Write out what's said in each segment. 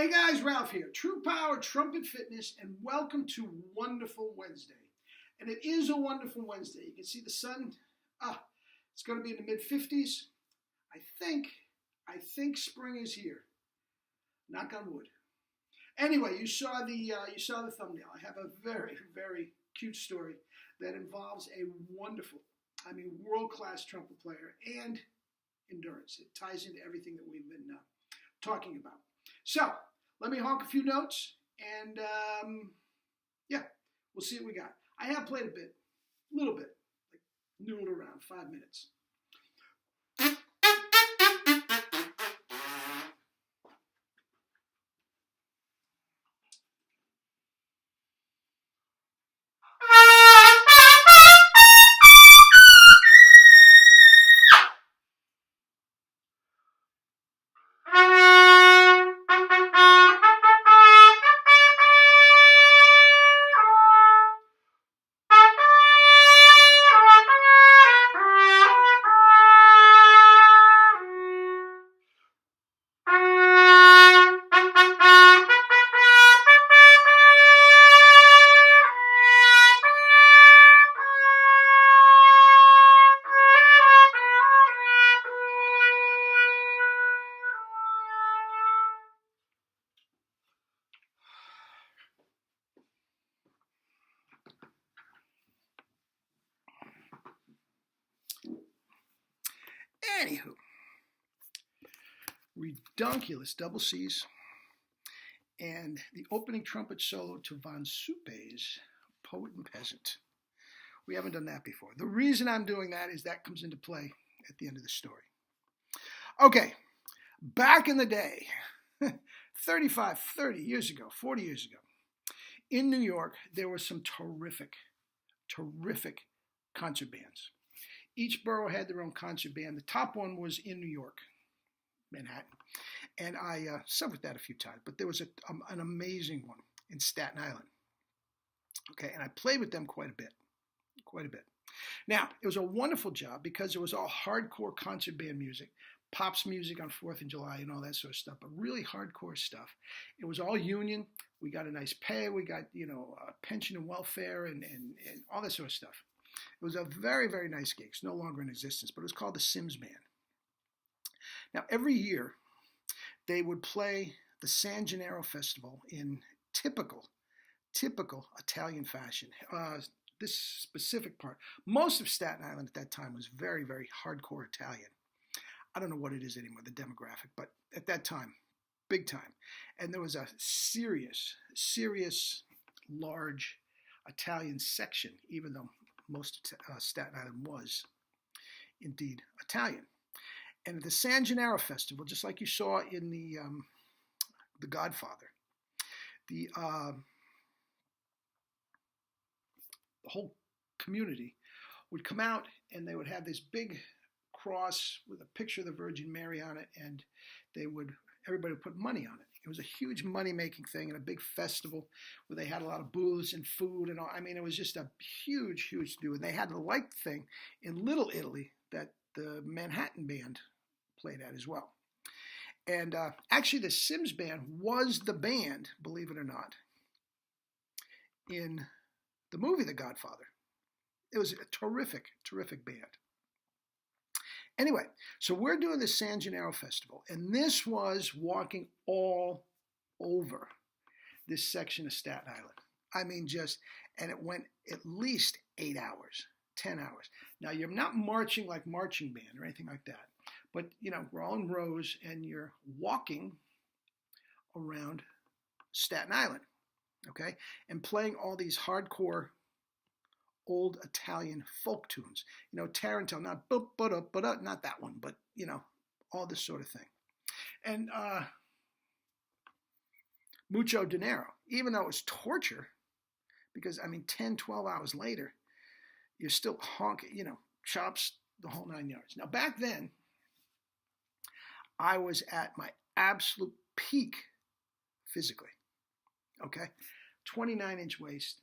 Hey guys, Ralph here. True Power Trumpet Fitness, and welcome to Wonderful Wednesday. And it is a wonderful Wednesday. You can see the sun. It's going to be in the mid 50s. I think spring is here. Knock on wood. Anyway, you saw the thumbnail. I have a very, very cute story that involves a wonderful, world-class trumpet player and endurance. It ties into everything that we've been talking about. So, let me honk a few notes, and we'll see what we got. I have played a little bit, like noodled around, 5 minutes. Anywho, redonkulous double C's and the opening trumpet solo to Von Suppe's Poet and Peasant. We haven't done that before. The reason I'm doing that is that comes into play at the end of the story. Okay, back in the day, 30 years ago, 40 years ago, in New York, there were some terrific concert bands. Each borough had their own concert band. The top one was in New York, Manhattan. And I suffered that a few times, but there was an amazing one in Staten Island. Okay, and I played with them quite a bit. Now, it was a wonderful job because it was all hardcore concert band music, pops music on 4th of July and all that sort of stuff, but really hardcore stuff. It was all union. We got a nice pay. We got, pension and welfare and all that sort of stuff. It was a very, very nice gig. It's no longer in existence, but it was called the Sims Band. Now, every year, they would play the San Gennaro Festival in typical Italian fashion. This specific part, most of Staten Island at that time was very, very hardcore Italian. I don't know what it is anymore, the demographic, but at that time, big time. And there was a serious, large Italian section, even though most of Staten Island was indeed Italian. And at the San Gennaro Festival, just like you saw in the Godfather, the whole community would come out and they would have this big cross with a picture of the Virgin Mary on it, and everybody would put money on it. It was a huge money-making thing and a big festival where they had a lot of booths and food and all. It was just a huge to do. And they had the like thing in Little Italy that the Manhattan Band played at as well. And actually, the Sims Band was the band, believe it or not, in the movie The Godfather. It was a terrific band. Anyway, so we're doing the San Gennaro Festival, and this was walking all over this section of Staten Island. And it went at least 8 hours, 10 hours. Now, you're not marching like marching band or anything like that, but, we're all in rows, and you're walking around Staten Island, okay, and playing all these hardcore old Italian folk tunes, Tarantella, not not that one, but all this sort of thing, and mucho dinero, even though it was torture, because 10, 12 hours later, you're still honking, chops, the whole 9 yards. Now back then, I was at my absolute peak physically, okay, 29-inch waist,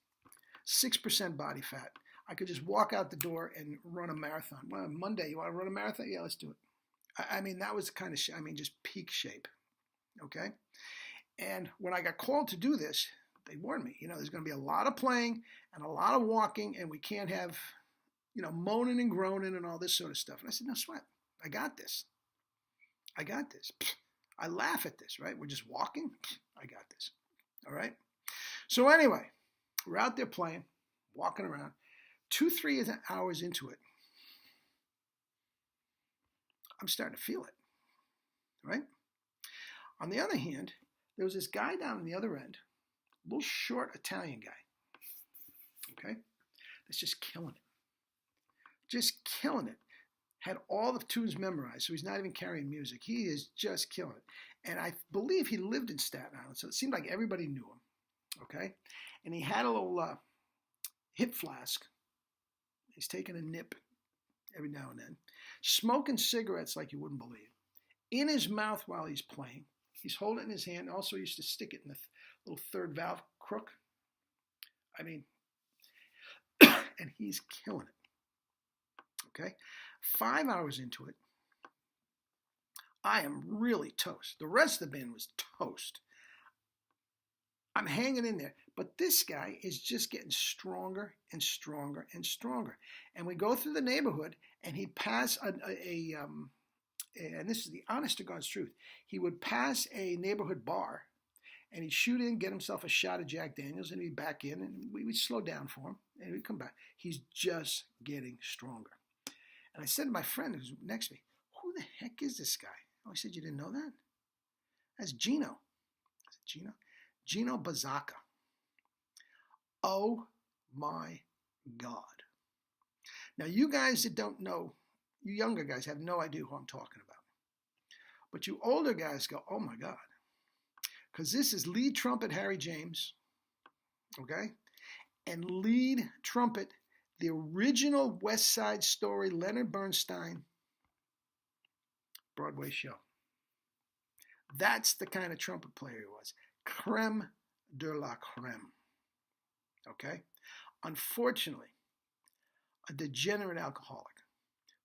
6% body fat. I could just walk out the door and run a marathon. Well, Monday, you want to run a marathon? Yeah, let's do it. That was the kind of, just peak shape, okay? And when I got called to do this, they warned me, there's going to be a lot of playing and a lot of walking, and we can't have, moaning and groaning and all this sort of stuff. And I said, no sweat. I got this. I got this. I laugh at this, right? We're just walking. I got this. All right. So anyway, we're out there playing, walking around. 2-3 hours into it, I'm starting to feel it, right? On the other hand, there was this guy down on the other end, a little short Italian guy, okay, that's just killing it. Just killing it. Had all the tunes memorized, so he's not even carrying music. He is just killing it. And I believe he lived in Staten Island, so it seemed like everybody knew him, okay? And he had a little hip flask. He's taking a nip every now and then, smoking cigarettes like you wouldn't believe, in his mouth while he's playing. He's holding it in his hand. Also used to stick it in the little third valve crook. I mean, and he's killing it. Okay? 5 hours into it, I am really toast. The rest of the band was toast. I'm hanging in there. But this guy is just getting stronger and stronger and stronger. And we go through the neighborhood, and he'd pass and this is the honest to God's truth, he would pass a neighborhood bar, and he'd shoot in, get himself a shot of Jack Daniels, and he'd be back in, and we'd slow down for him, and he'd come back. He's just getting stronger. And I said to my friend who's next to me, who the heck is this guy? Oh, he said, you didn't know that? That's Gino. I said, Gino? Gino Bizarro. Oh my God. Now, you guys that don't know, you younger guys have no idea who I'm talking about. But you older guys go, oh my God. Because this is lead trumpet Harry James, okay? And lead trumpet, the original West Side Story, Leonard Bernstein Broadway show. That's the kind of trumpet player he was. Creme de la creme. Okay? Unfortunately, a degenerate alcoholic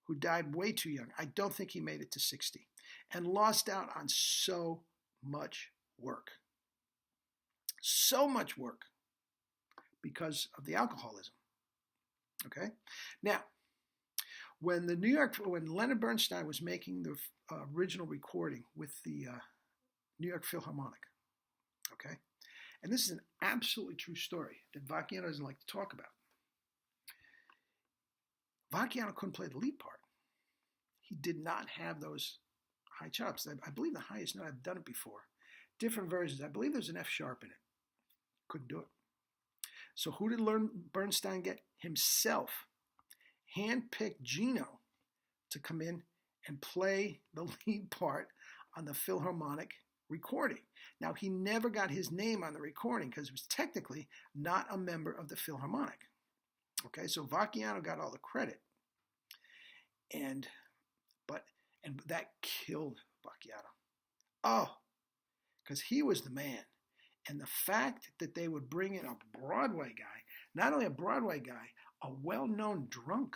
who died way too young. I don't think he made it to 60. And lost out on so much work. So much work because of the alcoholism. Okay? Now, when Leonard Bernstein was making the original recording with the New York Philharmonic, okay? And this is an absolutely true story that Vacchiano doesn't like to talk about. Vacchiano couldn't play the lead part. He did not have those high chops. I believe the highest note, I've done it before. Different versions. I believe there's an F sharp in it. Couldn't do it. So who did Bernstein get? Himself. Handpicked Gino to come in and play the lead part on the Philharmonic recording. Now, he never got his name on the recording because he was technically not a member of the Philharmonic. Okay, so Vacchiano got all the credit. And that killed Vacchiano. Oh, because he was the man. And the fact that they would bring in a Broadway guy, not only a Broadway guy, a well-known drunk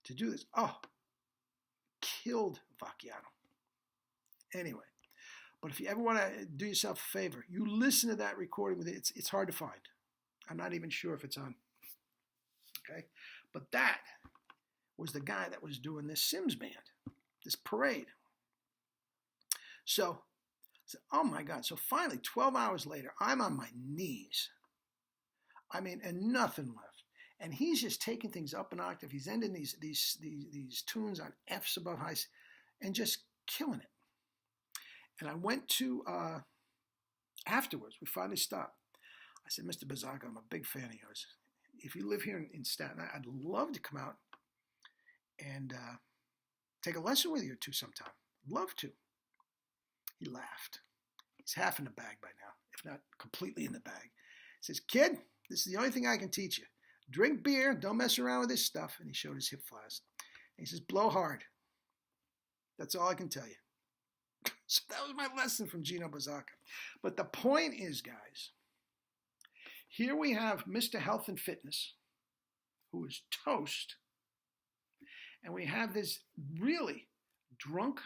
to do this, killed Vacchiano. Anyway, but if you ever want to do yourself a favor, you listen to that recording with it. It's hard to find. I'm not even sure if it's on. Okay, but that was the guy that was doing this Sims band, this parade. So, oh my God. So finally, 12 hours later, I'm on my knees. I mean, and nothing left. And he's just taking things up an octave. He's ending these tunes on F's above highs and just killing it. And I went to, afterwards, we finally stopped. I said, Mr. Bizarro, I'm a big fan of yours. If you live here in Staten Island, I'd love to come out and take a lesson with you or two sometime. Love to. He laughed. He's half in the bag by now, if not completely in the bag. He says, kid, this is the only thing I can teach you. Drink beer, don't mess around with this stuff. And he showed his hip flask. And he says, blow hard. That's all I can tell you. So that was my lesson from Gino Bizarro. But the point is, guys, here we have Mr. Health and Fitness, who is toast. And we have this really drunk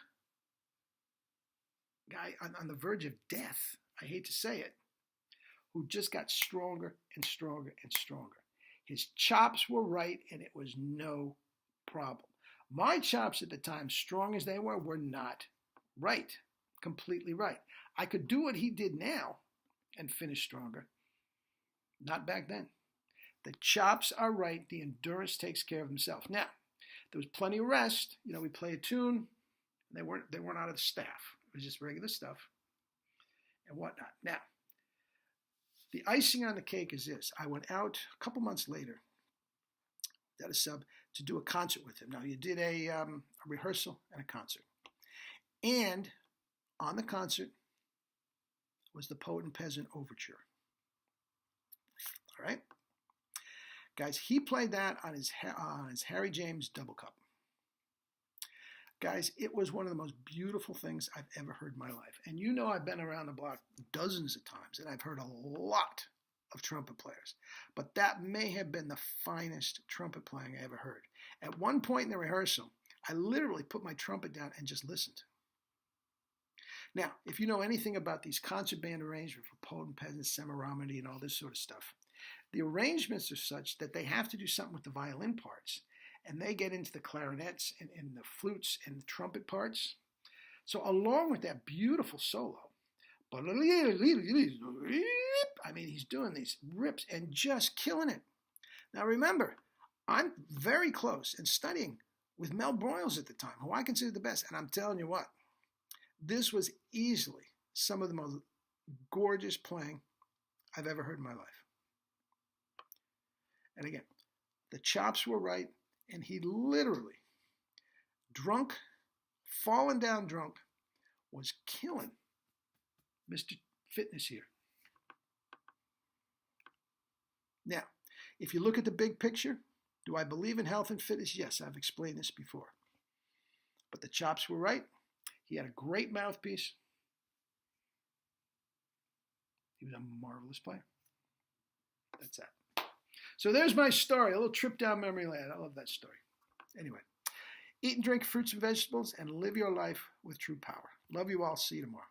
guy on the verge of death, I hate to say it, who just got stronger and stronger and stronger. His chops were right, and it was no problem. My chops at the time, strong as they were not right, completely right. I could do what he did now and finish stronger. Not back then. The chops are right. The endurance takes care of himself. Now, there was plenty of rest. You know, we play a tune. They weren't out of the staff. It was just regular stuff and whatnot. Now, the icing on the cake is this. I went out a couple months later, at a sub, to do a concert with him. Now, you did a rehearsal and a concert. And on the concert was the Poet and Peasant Overture. All right? Guys, he played that on his Harry James double cup. Guys, it was one of the most beautiful things I've ever heard in my life. And you know I've been around the block dozens of times, and I've heard a lot of trumpet players. But that may have been the finest trumpet playing I ever heard. At one point in the rehearsal, I literally put my trumpet down and just listened. Now, if you know anything about these concert band arrangements for Poet and Peasant, Semiramide, and all this sort of stuff, the arrangements are such that they have to do something with the violin parts. And they get into the clarinets and the flutes and the trumpet parts. So along with that beautiful solo, I mean, he's doing these rips and just killing it. Now remember, I'm very close and studying with Mel Broyles at the time, who I consider the best. And I'm telling you what, this was easily some of the most gorgeous playing I've ever heard in my life. And again, the chops were right. And he literally, drunk, falling down drunk, was killing Mr. Fitness here. Now, if you look at the big picture, do I believe in health and fitness? Yes, I've explained this before. But the chops were right. He had a great mouthpiece. He was a marvelous player. That's that. So there's my story, a little trip down memory lane. I love that story. Anyway, eat and drink fruits and vegetables and live your life with true power. Love you all. See you tomorrow.